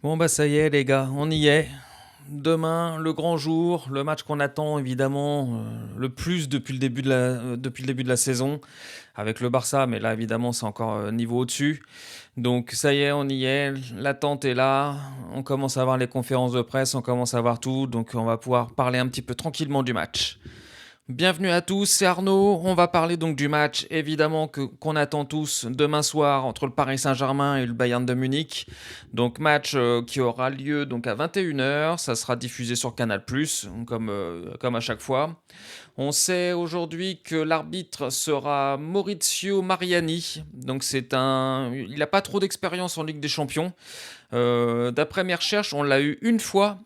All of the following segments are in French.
Bon bah ça y est les gars, on y est. Demain, le grand jour, le match qu'on attend évidemment le plus depuis le début de la saison avec le Barça, mais là évidemment c'est encore niveau au-dessus. Donc ça y est, on y est, l'attente est là, on commence à voir les conférences de presse, on commence à voir tout, donc on va pouvoir parler un petit peu tranquillement du match. Bienvenue à tous, c'est Arnaud. On va parler donc du match évidemment qu'on attend tous demain soir entre le Paris Saint-Germain et le Bayern de Munich. Donc match qui aura lieu donc à 21 h, ça sera diffusé sur Canal+, comme à chaque fois. On sait aujourd'hui que l'arbitre sera Maurizio Mariani. Donc il n'a pas trop d'expérience en Ligue des Champions. D'après mes recherches, on l'a eu une fois.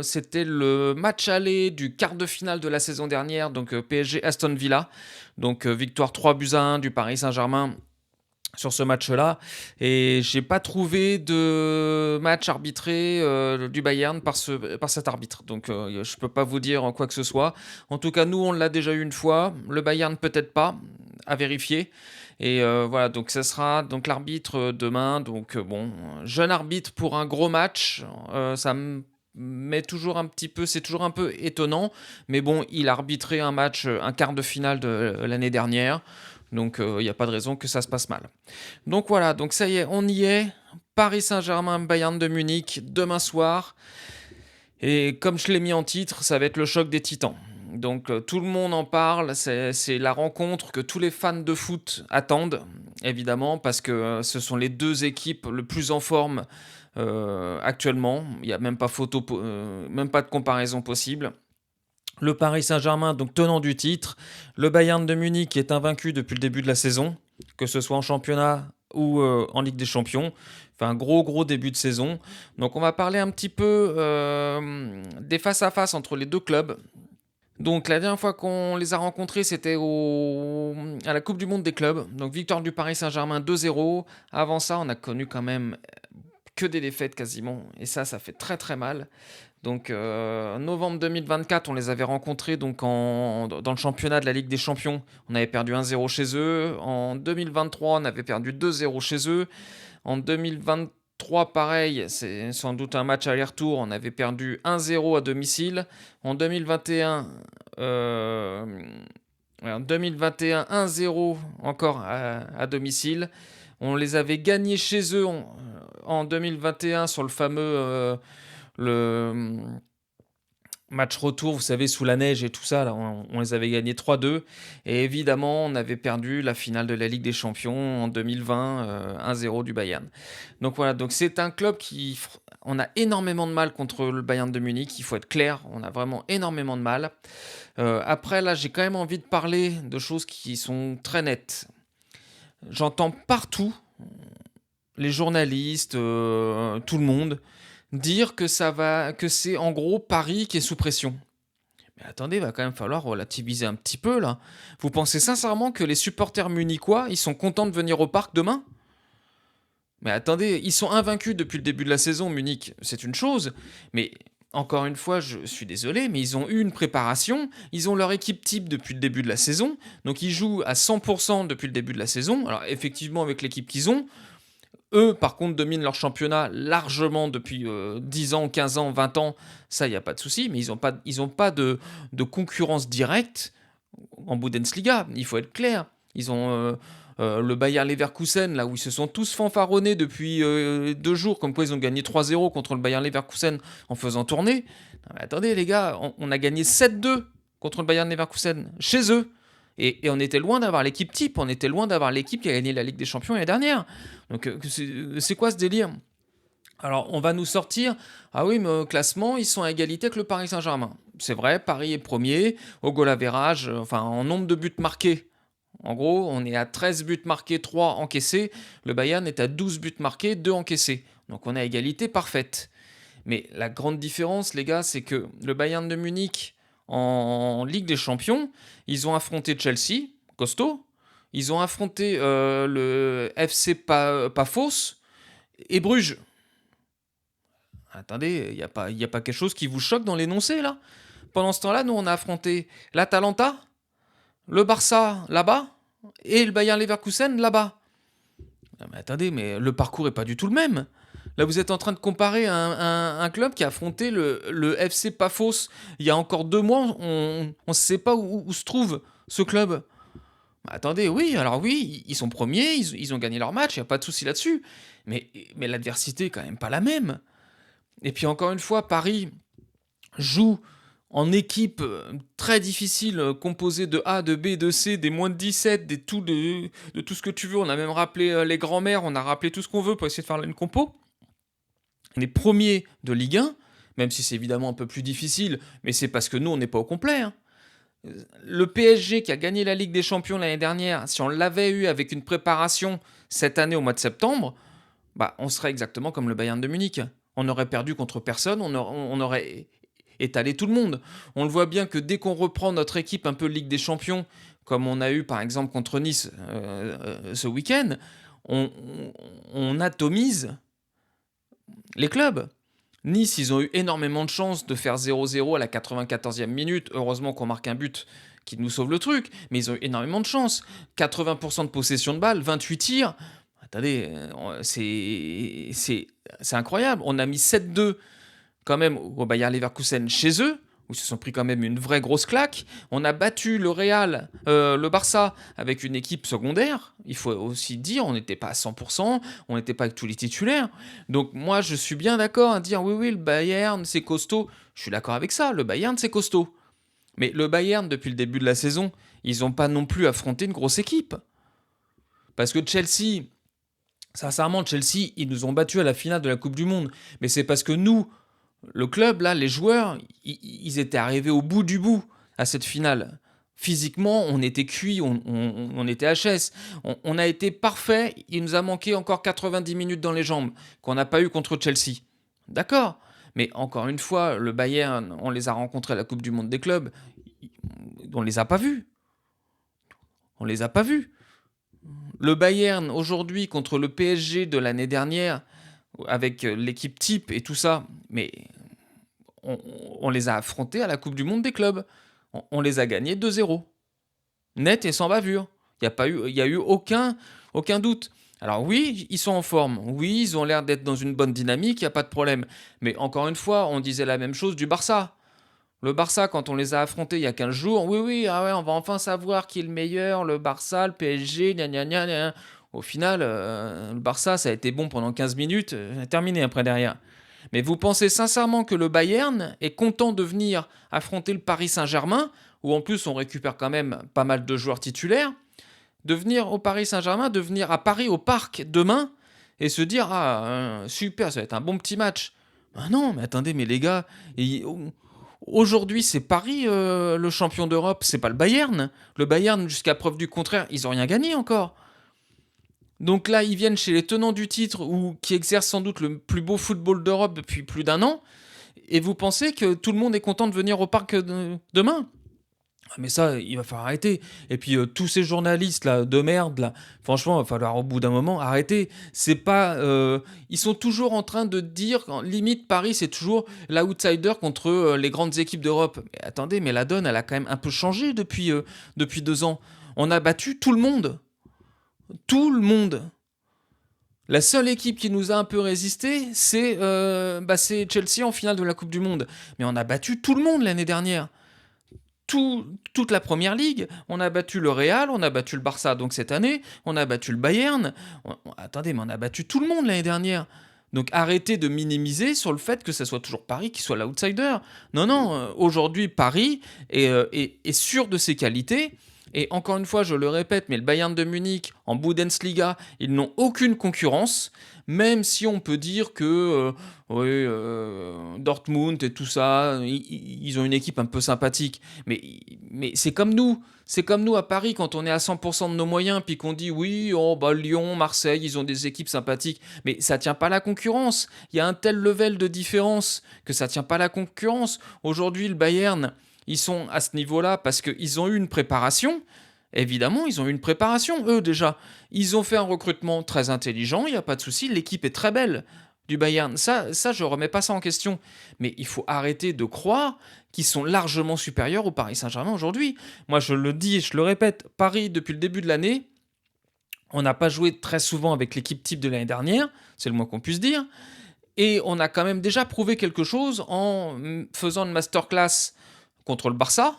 C'était le match aller du quart de finale de la saison dernière, donc PSG Aston Villa. Donc victoire 3-1 du Paris Saint-Germain sur ce match-là. Et j'ai pas trouvé de match arbitré du Bayern par cet arbitre. Donc je peux pas vous dire quoi que ce soit. En tout cas, nous, on l'a déjà eu une fois. Le Bayern, peut-être pas. À vérifier. Et voilà, donc ça sera donc l'arbitre demain. Donc bon, jeune arbitre pour un gros match. Ça me met toujours un petit peu, c'est toujours un peu étonnant. Mais bon, il a arbitré un match, un quart de finale de l'année dernière. Donc il n'y a pas de raison que ça se passe mal. Donc voilà, donc ça y est, on y est. Paris Saint-Germain, Bayern de Munich, demain soir. Et comme je l'ai mis en titre, ça va être le choc des titans. Donc tout le monde en parle, c'est la rencontre que tous les fans de foot attendent, évidemment, parce que ce sont les deux équipes le plus en forme actuellement. Il n'y a même pas même pas de comparaison possible. Le Paris Saint-Germain, donc tenant du titre. Le Bayern de Munich qui est invaincu depuis le début de la saison, que ce soit en championnat ou en Ligue des Champions. Enfin, un gros début de saison. Donc on va parler un petit peu des face-à-face entre les deux clubs. Donc la dernière fois qu'on les a rencontrés, c'était à la Coupe du Monde des clubs. Donc victoire du Paris Saint-Germain 2-0. Avant ça, on a connu quand même que des défaites quasiment. Et ça fait très mal. Donc novembre 2024, on les avait rencontrés dans le championnat de la Ligue des Champions. On avait perdu 1-0 chez eux. En 2023, on avait perdu 2-0 chez eux. En 2023, pareil, c'est sans doute un match aller-retour. On avait perdu 1-0 à domicile. En 2021, en 2021 1-0 encore à domicile. On les avait gagnés chez eux en 2021 sur le fameux le match retour, vous savez, sous la neige et tout ça. Là, on les avait gagnés 3-2. Et évidemment, on avait perdu la finale de la Ligue des Champions en 2020, 1-0 du Bayern. Donc voilà, donc c'est un club qui... On a énormément de mal contre le Bayern de Munich, il faut être clair, on a vraiment énormément de mal. Après, là, j'ai quand même envie de parler de choses qui sont très nettes. J'entends partout les journalistes, tout le monde, dire que c'est en gros Paris qui est sous pression. Mais attendez, il va quand même falloir relativiser un petit peu là. Vous pensez sincèrement que les supporters munichois, ils sont contents de venir au parc demain? Mais attendez, ils sont invaincus depuis le début de la saison, Munich, c'est une chose, mais encore une fois, je suis désolé, mais ils ont eu une préparation, ils ont leur équipe type depuis le début de la saison, donc ils jouent à 100% depuis le début de la saison. Alors effectivement, avec l'équipe qu'ils ont, eux, par contre, dominent leur championnat largement depuis 10 ans, 15 ans, 20 ans. Ça, il n'y a pas de souci. Mais ils ont pas de concurrence directe en Bundesliga. Il faut être clair. Ils ont le Bayer Leverkusen, là où ils se sont tous fanfaronnés depuis 2 jours, comme quoi ils ont gagné 3-0 contre le Bayer Leverkusen en faisant tourner. Non, mais attendez, les gars, on a gagné 7-2 contre le Bayern Leverkusen, chez eux. Et on était loin d'avoir l'équipe type, on était loin d'avoir l'équipe qui a gagné la Ligue des Champions l'année dernière. Donc c'est quoi ce délire? Alors on va nous sortir, ah oui mais au classement ils sont à égalité avec le Paris Saint-Germain. C'est vrai, Paris est premier, au goal average, enfin en nombre de buts marqués. En gros, on est à 13 buts marqués, 3 encaissés. Le Bayern est à 12 buts marqués, 2 encaissés. Donc on a égalité parfaite. Mais la grande différence, les gars, c'est que le Bayern de Munich, en Ligue des Champions, ils ont affronté Chelsea, costaud. Ils ont affronté le FC Pafos et Bruges. Attendez, y a pas quelque chose qui vous choque dans l'énoncé, là? Pendant ce temps-là, nous, on a affronté l'Atalanta, le Barça, là-bas, et le Bayern Leverkusen, là-bas. Non, mais attendez, mais le parcours est pas du tout le même. Là, vous êtes en train de comparer un club qui a affronté le FC Paphos il y a encore 2 mois. On ne sait pas où se trouve ce club. Bah, attendez, oui, alors oui, ils sont premiers, ils ont gagné leur match, il n'y a pas de souci là-dessus. Mais l'adversité est quand même pas la même. Et puis encore une fois, Paris joue en équipe très difficile, composée de A, de B, de C, des moins de 17, de tout ce que tu veux. On a même rappelé les grands-mères, on a rappelé tout ce qu'on veut pour essayer de faire une compo. On est premier de Ligue 1, même si c'est évidemment un peu plus difficile, mais c'est parce que nous, on n'est pas au complet. Hein. Le PSG qui a gagné la Ligue des Champions l'année dernière, si on l'avait eu avec une préparation cette année au mois de septembre, bah, on serait exactement comme le Bayern de Munich. On aurait perdu contre personne, on aurait étalé tout le monde. On le voit bien que dès qu'on reprend notre équipe un peu Ligue des Champions, comme on a eu par exemple contre Nice ce week-end, on atomise les clubs. Nice, ils ont eu énormément de chance de faire 0-0 à la 94e minute. Heureusement qu'on marque un but qui nous sauve le truc, mais ils ont eu énormément de chance. 80% de possession de balle, 28 tirs. Attendez, c'est incroyable. On a mis 7-2 quand même au Bayer Leverkusen chez eux, où ils se sont pris quand même une vraie grosse claque. On a battu le Real, le Barça, avec une équipe secondaire. Il faut aussi dire, on n'était pas à 100%, on n'était pas avec tous les titulaires. Donc moi, je suis bien d'accord à dire, oui, le Bayern, c'est costaud. Je suis d'accord avec ça, le Bayern, c'est costaud. Mais le Bayern, depuis le début de la saison, ils n'ont pas non plus affronté une grosse équipe. Parce que Chelsea, sincèrement, Chelsea, ils nous ont battus à la finale de la Coupe du Monde. Mais c'est parce que nous, le club, là, les joueurs, ils étaient arrivés au bout du bout à cette finale. Physiquement, on était cuits, on était HS. On a été parfait. Il nous a manqué encore 90 minutes dans les jambes qu'on n'a pas eu contre Chelsea. D'accord. Mais encore une fois, le Bayern, on les a rencontrés à la Coupe du Monde des clubs. On les a pas vus. On les a pas vus. Le Bayern, aujourd'hui, contre le PSG de l'année dernière, avec l'équipe type et tout ça, mais on les a affrontés à la Coupe du Monde des clubs. On les a gagnés 2-0. Net et sans bavure. Il y a eu aucun doute. Alors oui, ils sont en forme. Oui, ils ont l'air d'être dans une bonne dynamique, il n'y a pas de problème. Mais encore une fois, on disait la même chose du Barça. Le Barça, quand on les a affrontés il y a 15 jours, oui, ah ouais, on va enfin savoir qui est le meilleur, le Barça, le PSG, gna gna gna gna. Au final, le Barça, ça a été bon pendant 15 minutes, terminé après derrière. Mais vous pensez sincèrement que le Bayern est content de venir affronter le Paris Saint-Germain, où en plus on récupère quand même pas mal de joueurs titulaires, de venir au Paris Saint-Germain, de venir à Paris au Parc demain, et se dire ah super, ça va être un bon petit match. Ben non, mais attendez, mais les gars, aujourd'hui c'est Paris le champion d'Europe, c'est pas le Bayern. Le Bayern, jusqu'à preuve du contraire, ils ont rien gagné encore. Donc là, ils viennent chez les tenants du titre, ou qui exercent sans doute le plus beau football d'Europe depuis plus d'un an, et vous pensez que tout le monde est content de venir au parc demain? Mais ça, il va falloir arrêter. Et puis tous ces journalistes là de merde là, franchement, il va falloir au bout d'un moment arrêter. C'est pas, ils sont toujours en train de dire, limite Paris c'est toujours l'outsider contre les grandes équipes d'Europe. Mais attendez, mais la donne elle a quand même un peu changé depuis 2 ans. On a battu tout le monde. Tout le monde. La seule équipe qui nous a un peu résisté, c'est Chelsea en finale de la Coupe du Monde. Mais on a battu tout le monde l'année dernière. Toute la première ligue, on a battu le Real, on a battu le Barça donc cette année, on a battu le Bayern. Attendez, mais on a battu tout le monde l'année dernière. Donc arrêtez de minimiser sur le fait que ce soit toujours Paris qui soit l'outsider. Non, aujourd'hui Paris est sûr de ses qualités. Et encore une fois, je le répète, mais le Bayern de Munich en Bundesliga, ils n'ont aucune concurrence, même si on peut dire que Dortmund et tout ça, ils ont une équipe un peu sympathique. Mais c'est comme nous à Paris quand on est à 100% de nos moyens, puis qu'on dit oui, Lyon, Marseille, ils ont des équipes sympathiques. Mais ça tient pas la concurrence. Il y a un tel level de différence que ça tient pas la concurrence. Aujourd'hui, le Bayern, ils sont à ce niveau-là parce qu'ils ont eu une préparation. Évidemment, ils ont eu une préparation, eux, déjà. Ils ont fait un recrutement très intelligent, il n'y a pas de souci. L'équipe est très belle du Bayern. Ça, je ne remets pas ça en question. Mais il faut arrêter de croire qu'ils sont largement supérieurs au Paris Saint-Germain aujourd'hui. Moi, je le dis et je le répète, Paris, depuis le début de l'année, on n'a pas joué très souvent avec l'équipe type de l'année dernière, c'est le moins qu'on puisse dire. Et on a quand même déjà prouvé quelque chose en faisant une masterclass contre le Barça,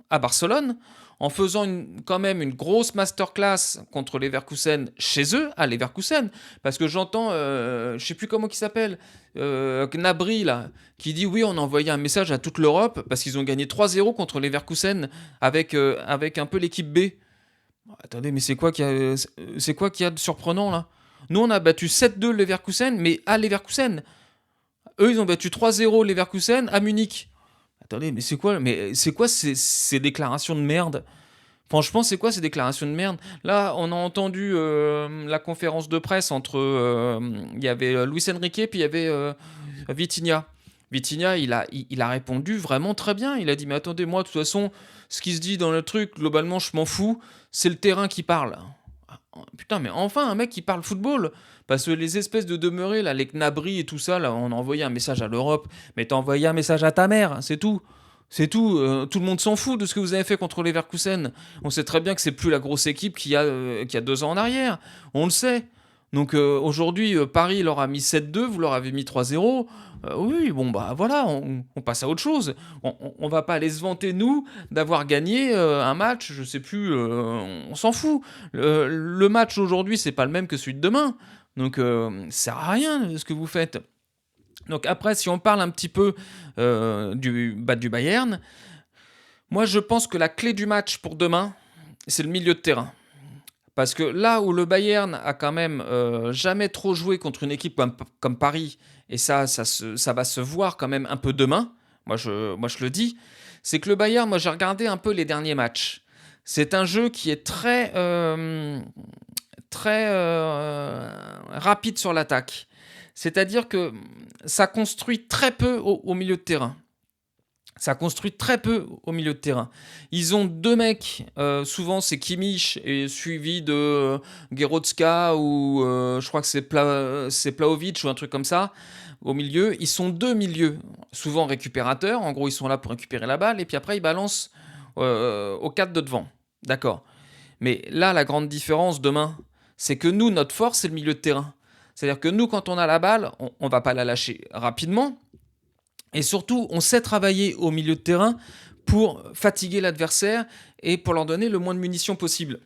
à Barcelone, en faisant quand même une grosse masterclass contre Leverkusen chez eux, à Leverkusen, parce que j'entends, je sais plus comment il s'appelle, Gnabry, là, qui dit oui, on a envoyé un message à toute l'Europe, parce qu'ils ont gagné 3-0 contre Leverkusen avec un peu l'équipe B. Attendez, mais c'est quoi qu'il y a de surprenant, là? Nous, on a battu 7-2 Leverkusen, mais à Leverkusen. Eux, ils ont battu 3-0 Leverkusen à Munich. Attendez, mais c'est quoi ces déclarations de merde? Franchement, c'est quoi ces déclarations de merde? Là, on a entendu la conférence de presse entre... Il y avait Luis Enrique, puis il y avait Vitinha. Vitinha, il a répondu vraiment très bien. Il a dit, mais attendez, moi, de toute façon, ce qui se dit dans le truc, globalement, je m'en fous. C'est le terrain qui parle. Putain, mais enfin, un mec qui parle football. Parce que les espèces de demeurés, là, les Gnabry et tout ça, là, on a envoyé un message à l'Europe. Mais t'as envoyé un message à ta mère, c'est tout. C'est tout. Tout le monde s'en fout de ce que vous avez fait contre les Leverkusen. On sait très bien que c'est plus la grosse équipe qu'il y a 2 ans en arrière. On le sait. Donc aujourd'hui, Paris leur a mis 7-2, vous leur avez mis 3-0. Oui, bon, bah voilà, on passe à autre chose. On va pas aller se vanter, nous, d'avoir gagné un match, je sais plus, on s'en fout. Le match d'aujourd'hui, c'est pas le même que celui de demain. Donc ça sert à rien ce que vous faites. Donc après, si on parle un petit peu du Bayern, moi je pense que la clé du match pour demain, c'est le milieu de terrain. Parce que là où le Bayern a quand même jamais trop joué contre une équipe comme Paris, et ça va se voir quand même un peu demain, moi je le dis, c'est que le Bayern, moi j'ai regardé un peu les derniers matchs. C'est un jeu qui est très rapide sur l'attaque. C'est-à-dire que ça construit très peu au milieu de terrain. Ça construit très peu au milieu de terrain. Ils ont 2 mecs, souvent c'est Kimmich, et suivi de Goretzka ou je crois que c'est Plahovic ou un truc comme ça, au milieu. Ils sont 2 milieux, souvent récupérateurs. En gros, ils sont là pour récupérer la balle, et puis après, ils balancent aux 4 de devant. D'accord. Mais là, la grande différence demain, c'est que nous, notre force, c'est le milieu de terrain. C'est-à-dire que nous, quand on a la balle, on ne va pas la lâcher rapidement. Et surtout, on sait travailler au milieu de terrain pour fatiguer l'adversaire et pour leur donner le moins de munitions possible.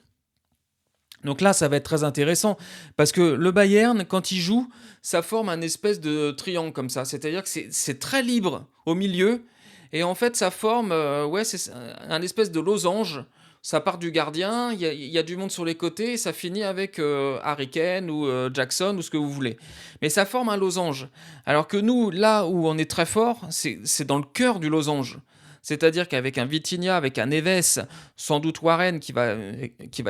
Donc là, ça va être très intéressant parce que le Bayern, quand il joue, ça forme un espèce de triangle comme ça. C'est-à-dire que c'est très libre au milieu et en fait, ça forme c'est un espèce de losange. Ça part du gardien, il y a du monde sur les côtés et ça finit avec Harry Kane ou Jackson ou ce que vous voulez. Mais ça forme un losange. Alors que nous, là où on est très fort, c'est dans le cœur du losange. C'est-à-dire qu'avec un Vitinha, avec un Neves, sans doute Warren qui va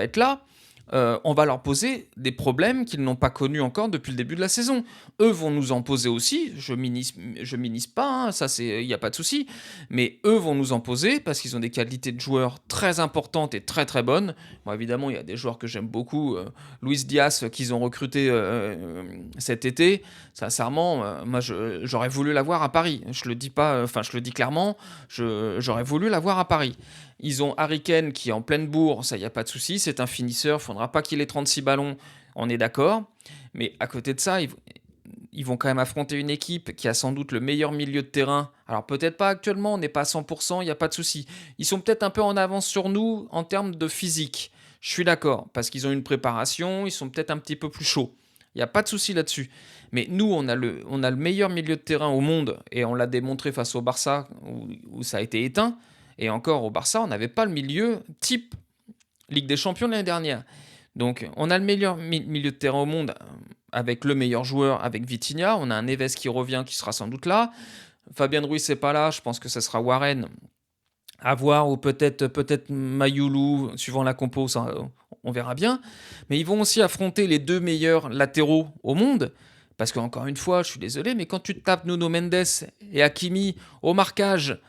être là, on va leur poser des problèmes qu'ils n'ont pas connus encore depuis le début de la saison. Eux vont nous en poser aussi, je minimise pas, hein, ça il n'y a pas de souci, mais eux vont nous en poser parce qu'ils ont des qualités de joueurs très importantes et très très bonnes. Bon, évidemment, il y a des joueurs que j'aime beaucoup, Luis Diaz qu'ils ont recruté cet été. Sincèrement, moi j'aurais voulu l'avoir à Paris. Je le dis pas, enfin je le dis clairement, j'aurais voulu l'avoir à Paris. Ils ont Harry Kane qui est en pleine bourre, ça y a pas de souci, c'est un finisseur, il ne faudra pas qu'il ait 36 ballons, on est d'accord. Mais à côté de ça, ils vont quand même affronter une équipe qui a sans doute le meilleur milieu de terrain. Alors peut-être pas actuellement, on n'est pas à 100%, il n'y a pas de souci. Ils sont peut-être un peu en avance sur nous en termes de physique. Je suis d'accord, parce qu'ils ont une préparation, ils sont peut-être un petit peu plus chauds. Il n'y a pas de souci là-dessus. Mais nous, on a le meilleur milieu de terrain au monde, et on l'a démontré face au Barça, où ça a été éteint. Et encore, au Barça, on n'avait pas le milieu type Ligue des Champions de l'année dernière. Donc, on a le meilleur milieu de terrain au monde avec le meilleur joueur, avec Vitinha. On a un Neves qui revient, qui sera sans doute là. Fabien Ruiz n'est pas là. Je pense que ce sera Warren à voir, ou peut-être Mayoulou, suivant la compo, ça, on verra bien. Mais ils vont aussi affronter les 2 meilleurs latéraux au monde. Parce qu'encore une fois, je suis désolé, mais quand tu te tapes Nuno Mendes et Hakimi au marquage,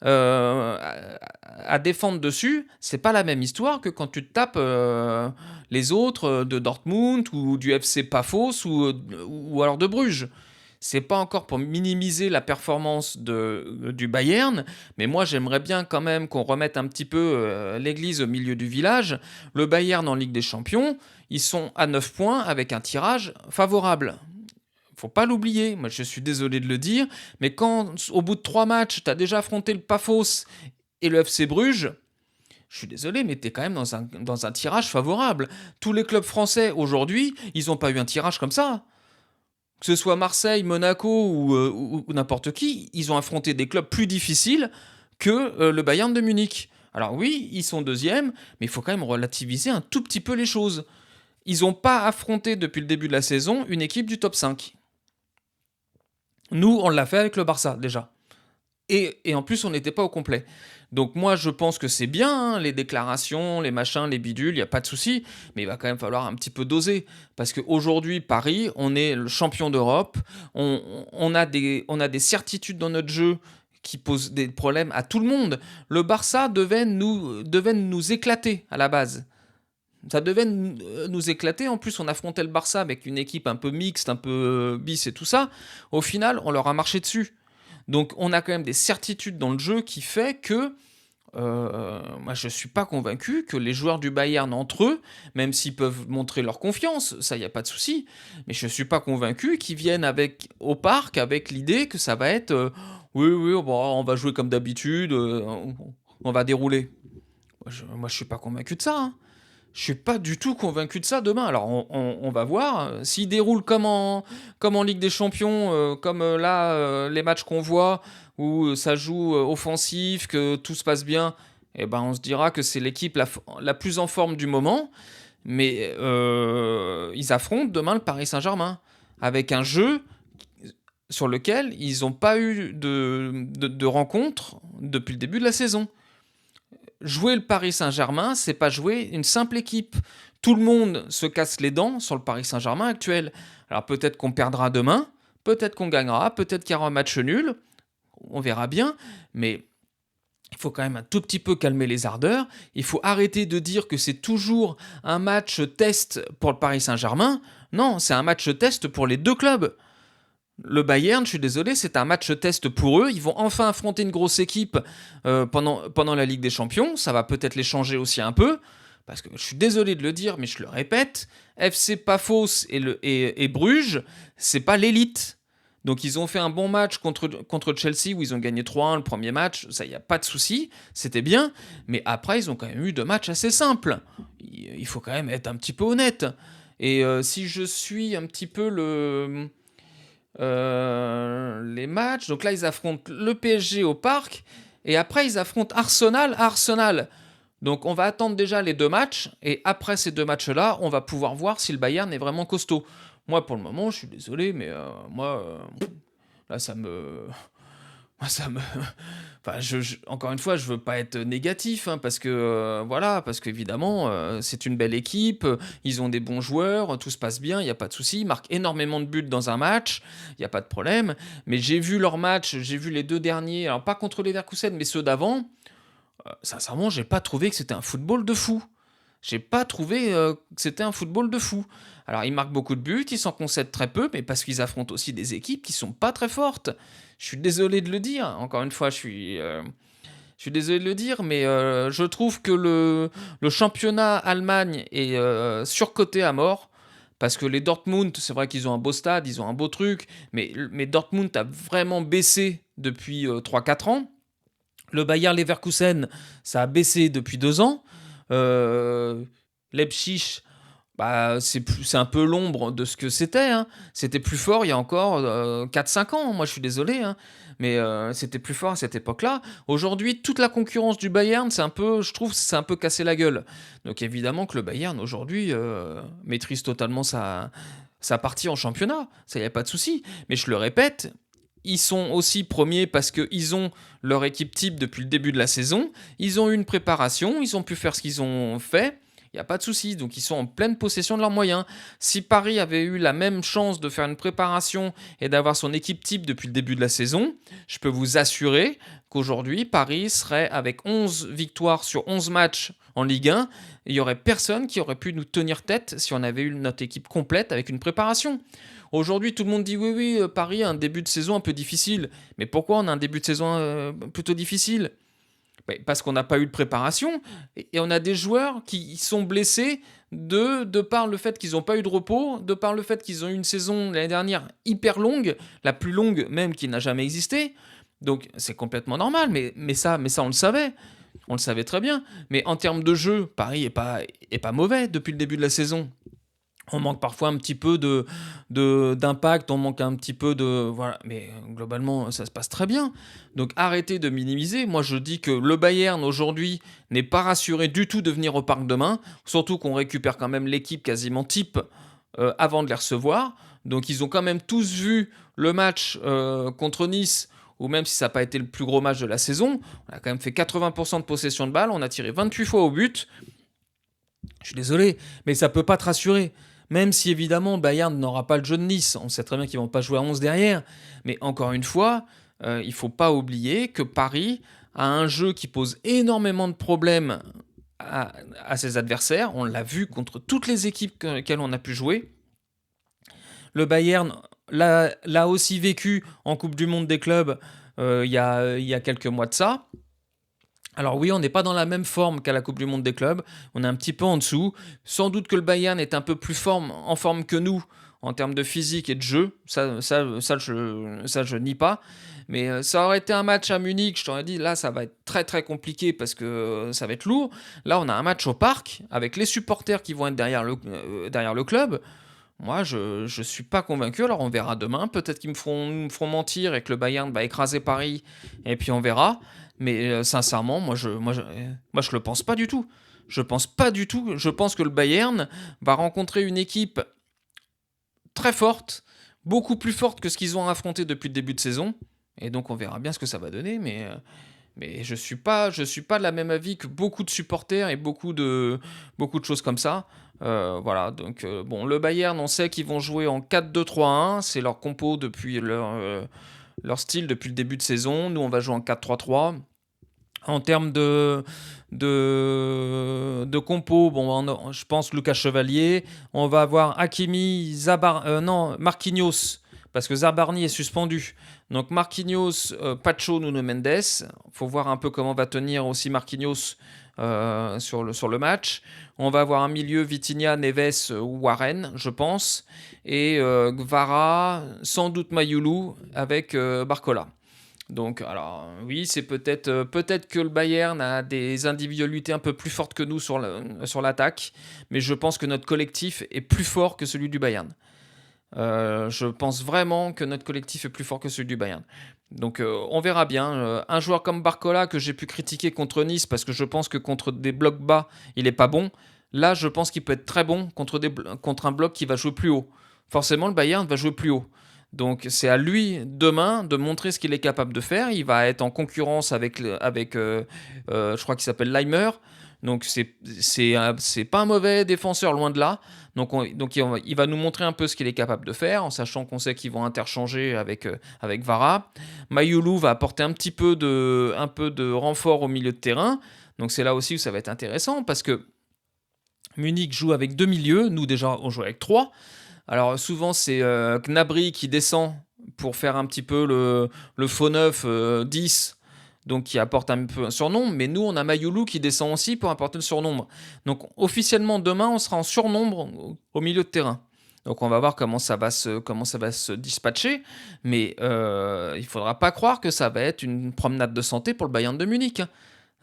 à défendre dessus, c'est pas la même histoire que quand tu te tapes les autres de Dortmund ou du FC Paphos ou alors de Bruges. C'est pas encore pour minimiser la performance du Bayern, mais moi j'aimerais bien quand même qu'on remette un petit peu l'église au milieu du village. Le Bayern en Ligue des Champions, ils sont à 9 points avec un tirage favorable. Faut pas l'oublier. Moi, je suis désolé de le dire, mais quand au bout de 3 matchs, tu as déjà affronté le Paphos et le FC Bruges, je suis désolé, mais tu es quand même dans un tirage favorable. Tous les clubs français aujourd'hui, ils n'ont pas eu un tirage comme ça. Que ce soit Marseille, Monaco ou n'importe qui, ils ont affronté des clubs plus difficiles que le Bayern de Munich. Alors oui, ils sont deuxièmes, mais il faut quand même relativiser un tout petit peu les choses. Ils n'ont pas affronté depuis le début de la saison une équipe du top 5. Nous, on l'a fait avec le Barça déjà. Et en plus, on n'était pas au complet. Donc moi, je pense que c'est bien, hein, les déclarations, les machins, les bidules, il n'y a pas de souci, mais il va quand même falloir un petit peu doser. Parce qu'aujourd'hui, Paris, on est le champion d'Europe, on a des certitudes dans notre jeu qui posent des problèmes à tout le monde. Le Barça devait nous éclater à la base. Ça devait nous éclater. En plus, on affrontait le Barça avec une équipe un peu mixte, un peu bis et tout ça. Au final, on leur a marché dessus. Donc on a quand même des certitudes dans le jeu qui fait que moi je ne suis pas convaincu que les joueurs du Bayern entre eux, même s'ils peuvent montrer leur confiance, ça il n'y a pas de souci, mais je ne suis pas convaincu qu'ils viennent au parc avec l'idée que ça va être oui oui bon, on va jouer comme d'habitude, on va dérouler. Moi je suis pas convaincu de ça, hein. Je suis pas du tout convaincu de ça demain. Alors on va voir. S'il déroule comme en Ligue des Champions, comme là, les matchs qu'on voit, où ça joue offensif, que tout se passe bien, eh ben, on se dira que c'est l'équipe la plus en forme du moment. Mais ils affrontent demain le Paris Saint-Germain, avec un jeu sur lequel ils n'ont pas eu de rencontre depuis le début de la saison. Jouer le Paris Saint-Germain, c'est pas jouer une simple équipe. Tout le monde se casse les dents sur le Paris Saint-Germain actuel. Alors peut-être qu'on perdra demain, peut-être qu'on gagnera, peut-être qu'il y aura un match nul, on verra bien, mais il faut quand même un tout petit peu calmer les ardeurs. Il faut arrêter de dire que c'est toujours un match test pour le Paris Saint-Germain. Non, c'est un match test pour les deux clubs. Le Bayern, je suis désolé, c'est un match test pour eux. Ils vont enfin affronter une grosse équipe pendant la Ligue des Champions. Ça va peut-être les changer aussi un peu. Parce que je suis désolé de le dire, mais je le répète, FC Paphos et Bruges, c'est pas l'élite. Donc ils ont fait un bon match contre Chelsea où ils ont gagné 3-1 le premier match. Ça, il n'y a pas de souci. C'était bien. Mais après, ils ont quand même eu deux matchs assez simples. Il faut quand même être un petit peu honnête. Et si je suis un petit peu les matchs. Donc là, ils affrontent le PSG au Parc. Et après, ils affrontent Arsenal à Arsenal. Donc on va attendre déjà les deux matchs. Et après ces deux matchs-là, on va pouvoir voir si le Bayern est vraiment costaud. Moi, pour le moment, je suis désolé, mais là, ça me... Moi, ça me... Enfin, encore une fois, je veux pas être négatif, hein, parce que voilà, parce qu'évidemment, c'est une belle équipe, ils ont des bons joueurs, tout se passe bien, il y a pas de souci, ils marquent énormément de buts dans un match, il y a pas de problème. Mais j'ai vu leurs matchs, j'ai vu les deux derniers, alors pas contre les Leverkusen, mais ceux d'avant. Sincèrement, j'ai pas trouvé que c'était un football de fou. J'ai pas trouvé que c'était un football de fou. Alors, ils marquent beaucoup de buts, ils s'en concèdent très peu, mais parce qu'ils affrontent aussi des équipes qui sont pas très fortes. Je suis désolé de le dire. Encore une fois, je suis désolé de le dire, mais je trouve que le championnat Allemagne est surcoté à mort. Parce que les Dortmund, c'est vrai qu'ils ont un beau stade, ils ont un beau truc, mais Dortmund a vraiment baissé depuis 3-4 ans. Le Bayer Leverkusen, ça a baissé depuis 2 ans. Euh, Leipzig, bah, c'est un peu l'ombre de ce que c'était, hein. C'était plus fort il y a encore 4-5 ans. Moi, je suis désolé, hein, mais c'était plus fort à cette époque-là. Aujourd'hui, toute la concurrence du Bayern, je trouve, c'est un peu cassé la gueule. Donc évidemment que le Bayern aujourd'hui maîtrise totalement sa partie en championnat. Ça, il n'y a pas de souci. Mais je le répète, ils sont aussi premiers parce qu'ils ont leur équipe type depuis le début de la saison. Ils ont eu une préparation, ils ont pu faire ce qu'ils ont fait. Il n'y a pas de souci, donc ils sont en pleine possession de leurs moyens. Si Paris avait eu la même chance de faire une préparation et d'avoir son équipe type depuis le début de la saison, je peux vous assurer qu'aujourd'hui, Paris serait avec 11 victoires sur 11 matchs en Ligue 1. Il n'y aurait personne qui aurait pu nous tenir tête si on avait eu notre équipe complète avec une préparation. Aujourd'hui, tout le monde dit oui, oui, Paris a un début de saison un peu difficile. Mais pourquoi on a un début de saison plutôt difficile? Parce qu'on n'a pas eu de préparation et on a des joueurs qui sont blessés de par le fait qu'ils n'ont pas eu de repos, de par le fait qu'ils ont eu une saison l'année dernière hyper longue, la plus longue même qui n'a jamais existé. Donc c'est complètement normal, mais ça on le savait. On le savait très bien. Mais en termes de jeu, Paris est pas mauvais depuis le début de la saison. On manque parfois un petit peu d'impact, on manque un petit peu de... Voilà, mais globalement, ça se passe très bien. Donc arrêtez de minimiser. Moi, je dis que le Bayern, aujourd'hui, n'est pas rassuré du tout de venir au Parc demain, surtout qu'on récupère quand même l'équipe quasiment type avant de les recevoir. Donc ils ont quand même tous vu le match contre Nice, ou même si ça n'a pas été le plus gros match de la saison. On a quand même fait 80% de possession de balle, on a tiré 28 fois au but. Je suis désolé, mais ça ne peut pas te rassurer. Même si évidemment Bayern n'aura pas le jeu de Nice, on sait très bien qu'ils ne vont pas jouer à 11 derrière. Mais encore une fois, il ne faut pas oublier que Paris a un jeu qui pose énormément de problèmes à ses adversaires. On l'a vu contre toutes les équipes auxquelles on a pu jouer. Le Bayern l'a aussi vécu en Coupe du Monde des clubs il y a quelques mois de ça. Alors oui, on n'est pas dans la même forme qu'à la Coupe du Monde des clubs, on est un petit peu en dessous. Sans doute que le Bayern est un peu plus en forme que nous en termes de physique et de jeu, ça je nie pas. Mais ça aurait été un match à Munich, je t'aurais dit, là ça va être très très compliqué parce que ça va être lourd. Là on a un match au parc avec les supporters qui vont être derrière le club. Moi, je ne suis pas convaincu. Alors, on verra demain. Peut-être qu'ils me feront mentir et que le Bayern va écraser Paris. Et puis, on verra. Mais sincèrement, moi, je le pense pas du tout. Je pense pas du tout. Je pense que le Bayern va rencontrer une équipe très forte, beaucoup plus forte que ce qu'ils ont affronté depuis le début de saison. Et donc, on verra bien ce que ça va donner. Mais je suis pas de la même avis que beaucoup de supporters et beaucoup de choses comme ça. Voilà, donc bon, le Bayern, on sait qu'ils vont jouer en 4-2-3-1, c'est leur compo depuis leur style depuis le début de saison. Nous, on va jouer en 4-3-3. En termes de compo, bon, je pense Lucas Chevalier. On va avoir Hakimi, Marquinhos, parce que Zabarni est suspendu. Donc Marquinhos, Pacho, Nuno Mendes. Il faut voir un peu comment va tenir aussi Marquinhos sur le match. On va avoir un milieu Vitinha, Neves ou Warren, je pense. Et Gvara, sans doute Mayoulou avec Barcola. Donc, alors, oui, c'est peut-être que le Bayern a des individualités un peu plus fortes que nous sur l'attaque, mais je pense que notre collectif est plus fort que celui du Bayern. Je pense vraiment que notre collectif est plus fort que celui du Bayern. Donc on verra bien. Un joueur comme Barcola que j'ai pu critiquer contre Nice parce que je pense que contre des blocs bas, il n'est pas bon. Là, je pense qu'il peut être très bon contre un bloc qui va jouer plus haut. Forcément, le Bayern va jouer plus haut. Donc c'est à lui demain de montrer ce qu'il est capable de faire. Il va être en concurrence avec je crois qu'il s'appelle Leimer. Donc c'est pas un mauvais défenseur, loin de là. Donc il va nous montrer un peu ce qu'il est capable de faire, en sachant qu'on sait qu'ils vont interchanger avec Vara. Mayoulou va apporter un peu de renfort au milieu de terrain. Donc c'est là aussi où ça va être intéressant, parce que Munich joue avec 2 milieux. Nous déjà on joue avec 3. Alors souvent c'est Gnabry qui descend pour faire un petit peu le faux neuf 10, donc qui apporte un peu un surnombre, mais nous on a Mayoulou qui descend aussi pour apporter le surnombre. Donc officiellement demain on sera en surnombre au milieu de terrain. Donc on va voir comment ça va se dispatcher, mais il faudra pas croire que ça va être une promenade de santé pour le Bayern de Munich.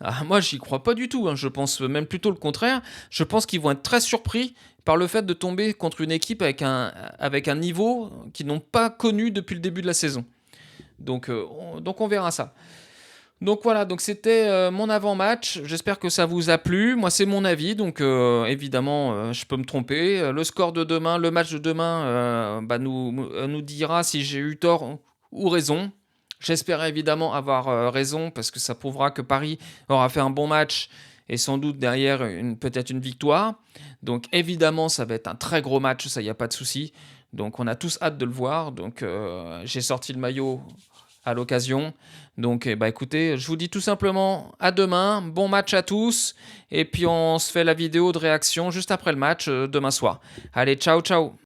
Ah, moi, j'y crois pas du tout. Je pense même plutôt le contraire. Je pense qu'ils vont être très surpris par le fait de tomber contre une équipe avec un niveau qu'ils n'ont pas connu depuis le début de la saison. Donc on verra ça. Donc voilà, donc c'était mon avant-match. J'espère que ça vous a plu. Moi, c'est mon avis, donc évidemment, je peux me tromper. Le score de demain, le match de demain, nous dira si j'ai eu tort ou raison. J'espère évidemment avoir raison, parce que ça prouvera que Paris aura fait un bon match et sans doute derrière peut-être une victoire. Donc évidemment, ça va être un très gros match, ça, il n'y a pas de souci. Donc on a tous hâte de le voir. Donc j'ai sorti le maillot à l'occasion. Donc écoutez, je vous dis tout simplement à demain, bon match à tous, et puis on se fait la vidéo de réaction juste après le match demain soir. Allez, ciao ciao.